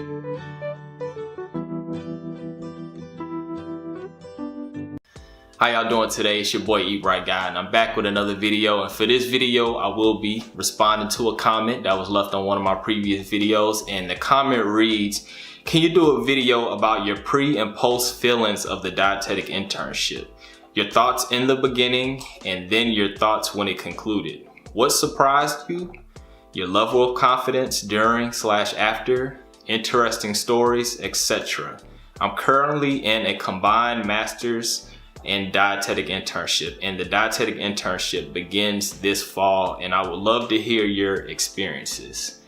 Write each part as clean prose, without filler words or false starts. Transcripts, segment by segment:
How y'all doing today? It's your boy Eat Right Guy, and I'm back with another video. And for this video, I will be responding to a comment that was left on one of my previous videos. And the comment reads, can you do a video about your pre and post feelings of the dietetic internship? Your thoughts in the beginning, and then your thoughts when it concluded. What surprised you? Your level of confidence during/after, interesting stories, etc. I'm currently in a combined master's and dietetic internship, and the dietetic internship begins this fall, and I would love to hear your experiences.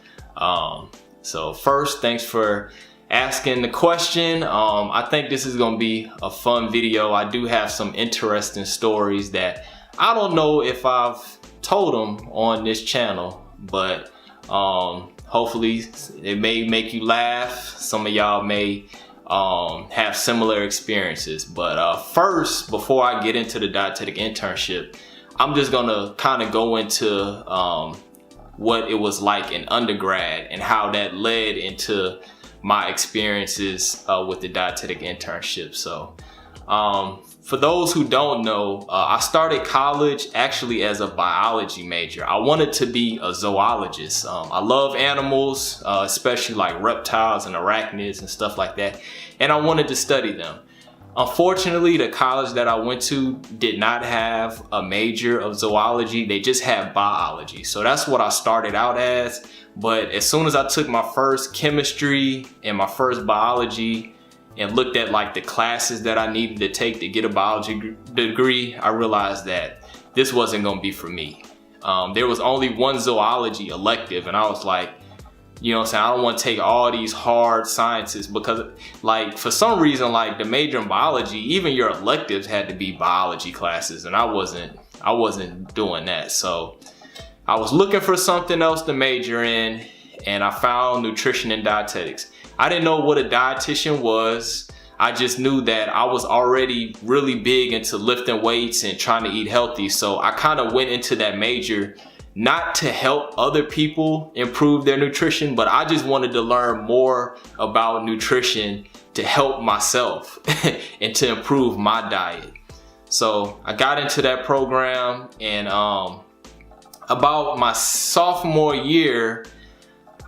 So first, thanks for asking the question. I think this is gonna be a fun video. I do have some interesting stories that I don't know if I've told them on this channel, but hopefully it may make you laugh. Some of y'all may have similar experiences. But first, before I get into the dietetic internship, I'm just gonna kind of go into what it was like in undergrad and how that led into my experiences with the dietetic internship. So for those who don't know, I started college actually as a biology major. I wanted to be a zoologist. I love animals, especially like reptiles and arachnids and stuff like that. And I wanted to study them. Unfortunately, the college that I went to did not have a major of zoology. They just had biology. So that's what I started out as. But as soon as I took my first chemistry and my first biology and looked at like the classes that I needed to take to get a biology degree, I realized that this wasn't gonna be for me. There was only one zoology elective, and I was like, you know what I'm saying, I don't want to take all these hard sciences, because like for some reason, like the major in biology, even your electives had to be biology classes, and I wasn't doing that. So I was looking for something else to major in, and I found nutrition and dietetics. I didn't know what a dietitian was. I just knew that I was already really big into lifting weights and trying to eat healthy. So I kind of went into that major not to help other people improve their nutrition, but I just wanted to learn more about nutrition to help myself and to improve my diet. So I got into that program, and about my sophomore year,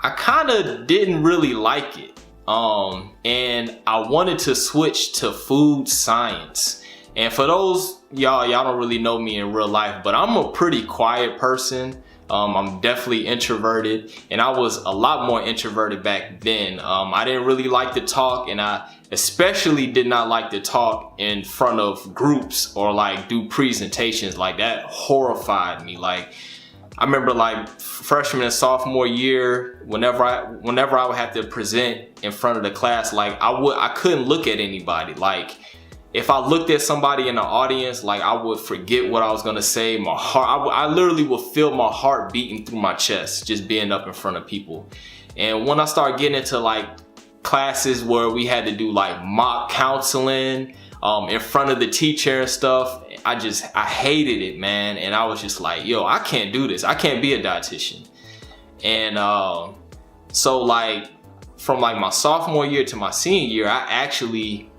I kind of didn't really like it. And I wanted to switch to food science. And for those y'all don't really know me in real life, but I'm a pretty quiet person. I'm definitely introverted, and I was a lot more introverted back then. I didn't really like to talk, and I especially did not like to talk in front of groups or like do presentations. Like that horrified me. Like I remember like freshman and sophomore year, whenever I would have to present in front of the class, like I couldn't look at anybody. Like if I looked at somebody in the audience, like I would forget what I was gonna say. My heart, I literally would feel my heart beating through my chest just being up in front of people. And when I started getting into like classes where we had to do like mock counseling in front of the teacher and stuff, I hated it, man. And I was just like, yo, I can't do this. I can't be a dietitian. And so like from like my sophomore year to my senior year, I actually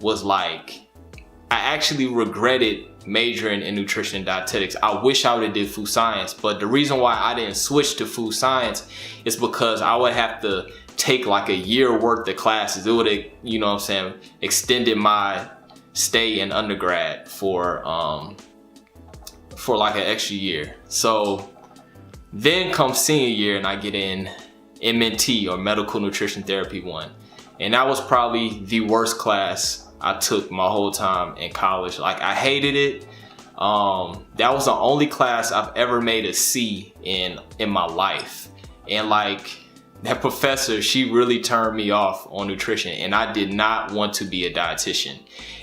regretted majoring in nutrition and dietetics. I wish I would have did food science, but the reason why I didn't switch to food science is because I would have to take like a year worth of classes. It would have, you know what I'm saying, extended my stay in undergrad for like an extra year. So then comes senior year, and I get in MNT, or Medical Nutrition Therapy 1. And that was probably the worst class I took my whole time in college. Like I hated it. That was the only class I've ever made a C in my life. And like that professor, she really turned me off on nutrition, and I did not want to be a dietitian.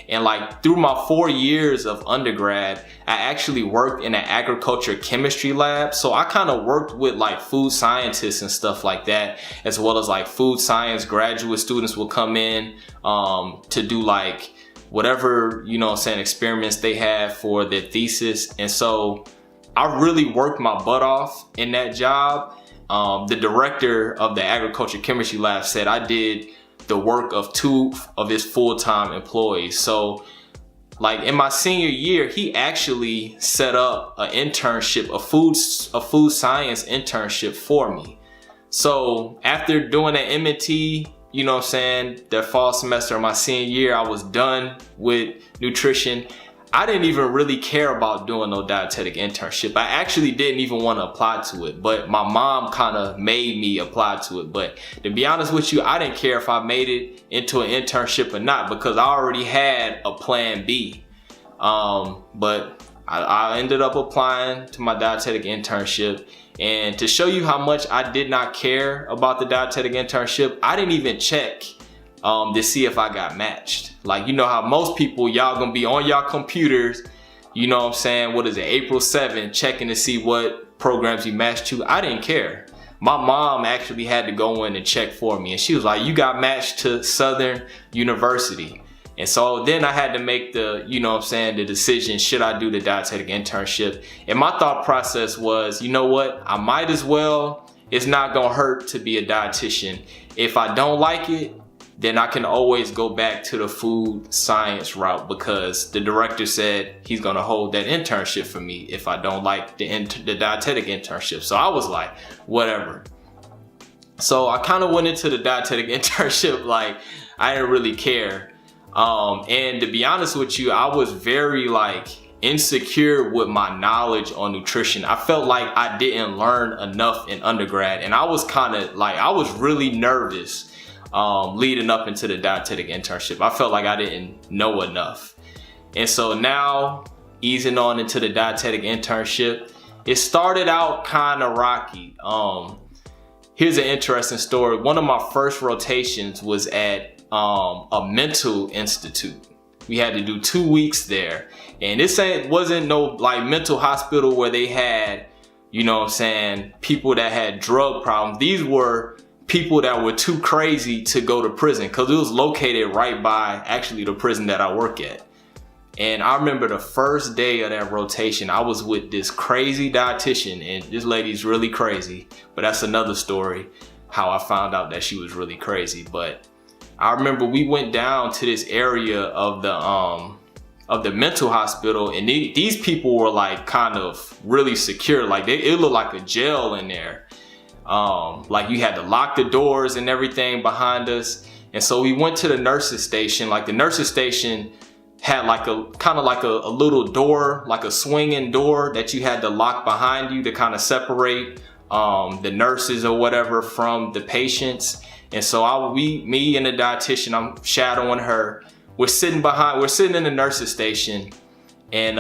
And like through my 4 years of undergrad, I actually worked in an agriculture chemistry lab. So I kind of worked with like food scientists and stuff like that, as well as like food science graduate students will come in to do like whatever, you know what I'm saying, experiments they have for their thesis. And so I really worked my butt off in that job. The director of the agriculture chemistry lab said I did the work of 2 of his full-time employees. So like in my senior year, he actually set up an internship, a food science internship for me. So after doing an M&T, you know what I'm saying, that fall semester of my senior year, I was done with nutrition. I didn't even really care about doing no dietetic internship. I actually didn't even want to apply to it, but my mom kind of made me apply to it. But to be honest with you, I didn't care if I made it into an internship or not, because I already had a plan B. But I ended up applying to my dietetic internship. And to show you how much I did not care about the dietetic internship, I didn't even check to see if I got matched. Like, you know how most people, y'all gonna be on y'all computers, you know what I'm saying, what is it, April 7th, checking to see what programs you matched to. I didn't care. My mom actually had to go in and check for me, and she was like, you got matched to Southern University. And so then I had to make the, you know what I'm saying, the decision, should I do the dietetic internship? And my thought process was, you know what, I might as well. It's not gonna hurt to be a dietitian. If I don't like it, then I can always go back to the food science route, because the director said he's gonna hold that internship for me if I don't like the dietetic internship. So I was like, whatever. So I kind of went into the dietetic internship like I didn't really care. And to be honest with you, I was very like insecure with my knowledge on nutrition. I felt like I didn't learn enough in undergrad, and I was kind of like, I was really nervous leading up into the dietetic internship. I felt like I didn't know enough. And so now, easing on into the dietetic internship, it started out kind of rocky. Here's an interesting story. One of my first rotations was at a mental institute. We had to do 2 weeks there, and this wasn't no like mental hospital where they had, you know what I'm saying, people that had drug problems. These were people that were too crazy to go to prison, because it was located right by actually the prison that I work at. And I remember the first day of that rotation, I was with this crazy dietitian, and this lady's really crazy, but that's another story, how I found out that she was really crazy. But I remember we went down to this area of the mental hospital, and these people were like kind of really secure. Like it looked like a jail in there. Like you had to lock the doors and everything behind us. And so we went to the nurses station. Like the nurses station had like a kind of like a little door, like a swinging door that you had to lock behind you to kind of separate the nurses or whatever from the patients. And so me and the dietitian, I'm shadowing her. We're sitting in the nurses station, and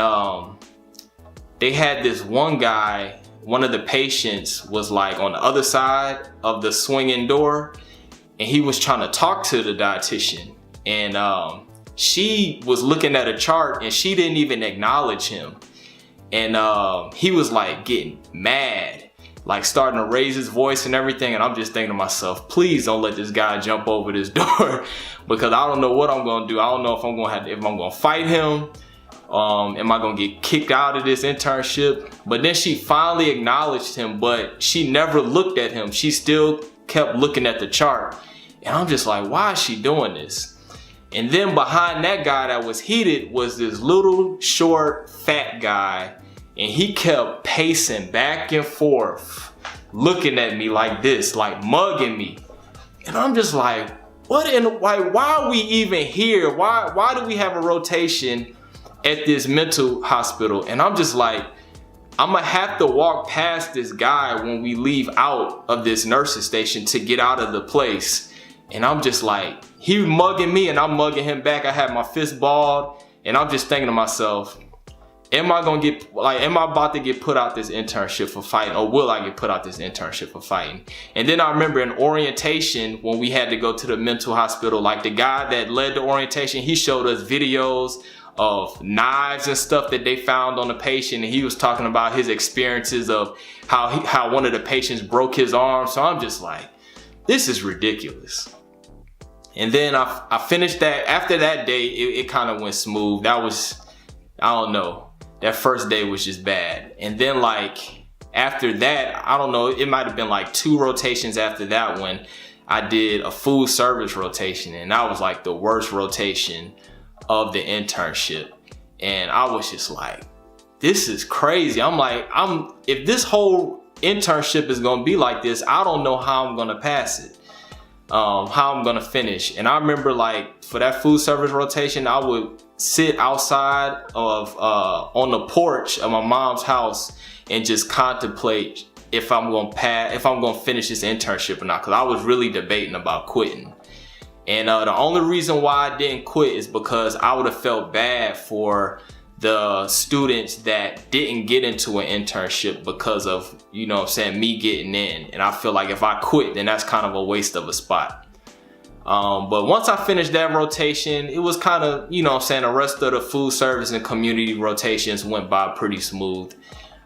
they had this one guy. One of the patients was like on the other side of the swinging door, and he was trying to talk to the dietitian, and she was looking at a chart and she didn't even acknowledge him. And he was like getting mad, like starting to raise his voice and everything. And I'm just thinking to myself, please don't let this guy jump over this door, because I don't know what I'm gonna do. I don't know if I'm gonna fight him. Am I gonna get kicked out of this internship? But then she finally acknowledged him, but she never looked at him. She still kept looking at the chart. And I'm just like, why is she doing this? And then behind that guy that was heated was this little short fat guy, and he kept pacing back and forth, looking at me like this, like mugging me. And I'm just like, why are we even here? Why do we have a rotation at this mental hospital? And I'm just like, I'm gonna have to walk past this guy when we leave out of this nurses station to get out of the place. And I'm just like, he mugging me and I'm mugging him back. I had my fist balled, and I'm just thinking to myself, am I about to get put out this internship for fighting, or will I get put out this internship for fighting? And then I remember in orientation, when we had to go to the mental hospital, like the guy that led the orientation, he showed us videos of knives and stuff that they found on the patient, and he was talking about his experiences of how one of the patients broke his arm. So I'm just like, this is ridiculous. And then I finished that. After that day, it kind of went smooth. That was, I don't know, that first day was just bad. And then like after that, I don't know, it might have been like 2 rotations after that one, I did a food service rotation, and that was like the worst rotation of the internship. And I was just like, this is crazy. I'm like, if this whole internship is gonna be like this, I don't know how I'm gonna pass it, how I'm gonna finish. And I remember, like, for that food service rotation, I would sit outside of on the porch of my mom's house and just contemplate if I'm gonna finish this internship or not, because I was really debating about quitting. And the only reason why I didn't quit is because I would have felt bad for the students that didn't get into an internship because of, you know what I'm saying, me getting in. And I feel like if I quit, then that's kind of a waste of a spot. But once I finished that rotation, it was kind of, you know what I'm saying, the rest of the food service and community rotations went by pretty smooth.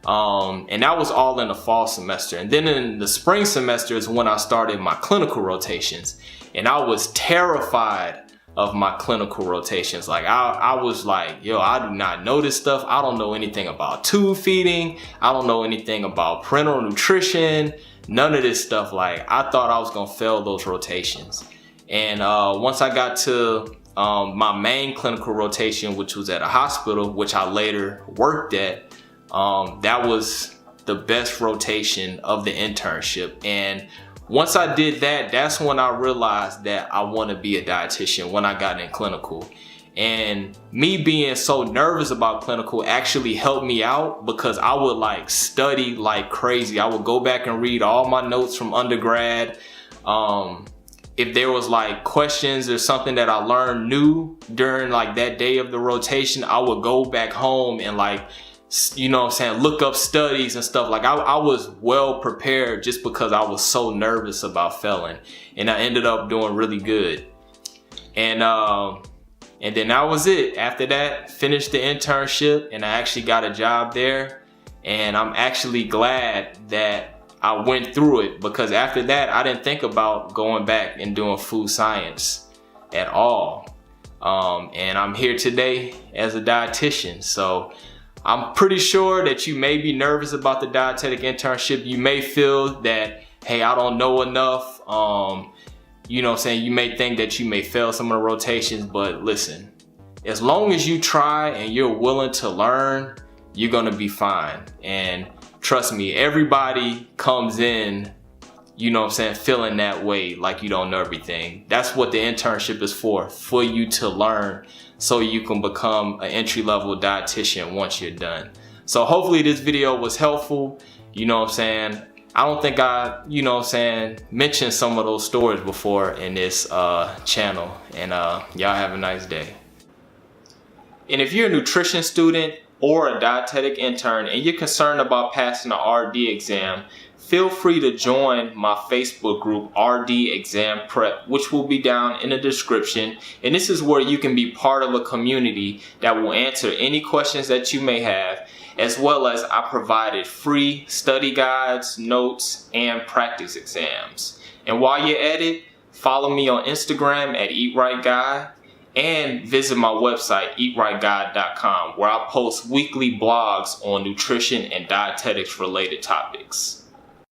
And that was all in the fall semester. And then in the spring semester is when I started my clinical rotations. And I was terrified of my clinical rotations. Like, I was like, yo, I do not know this stuff. I don't know anything about tube feeding. I don't know anything about parental nutrition. None of this stuff. Like, I thought I was gonna fail those rotations. And once I got to my main clinical rotation, which was at a hospital, which I later worked at, that was the best rotation of the internship. And once I did that, that's when I realized that I want to be a dietitian, when I got in clinical. And me being so nervous about clinical actually helped me out, because I would like study like crazy. I would go back and read all my notes from undergrad. If there was like questions or something that I learned new during like that day of the rotation, I would go back home and, like, you know what I'm saying, look up studies and stuff. Like, I was well prepared just because I was so nervous about failing. And I ended up doing really good. And then that was it. After that, finished the internship, and I actually got a job there. And I'm actually glad that I went through it, because after that, I didn't think about going back and doing food science at all. And I'm here today as a dietitian. So I'm pretty sure that you may be nervous about the dietetic internship. You may feel that, hey, I don't know enough. You know what I'm saying? You may think that you may fail some of the rotations, but listen, as long as you try and you're willing to learn, you're gonna be fine. And trust me, everybody comes in, you know what I'm saying, feeling that way, like you don't know everything. That's what the internship is for you to learn, so you can become an entry-level dietitian once you're done. So hopefully this video was helpful. You know what I'm saying? I don't think I, you know what I'm saying, mentioned some of those stories before in this channel. And y'all have a nice day. And if you're a nutrition student or a dietetic intern and you're concerned about passing the RD exam, feel free to join my Facebook group, RD Exam Prep, which will be down in the description. And this is where you can be part of a community that will answer any questions that you may have, as well as I provided free study guides, notes, and practice exams. And while you're at it, follow me on Instagram at EatRightGuy, and visit my website, eatrightguy.com, where I post weekly blogs on nutrition and dietetics related topics.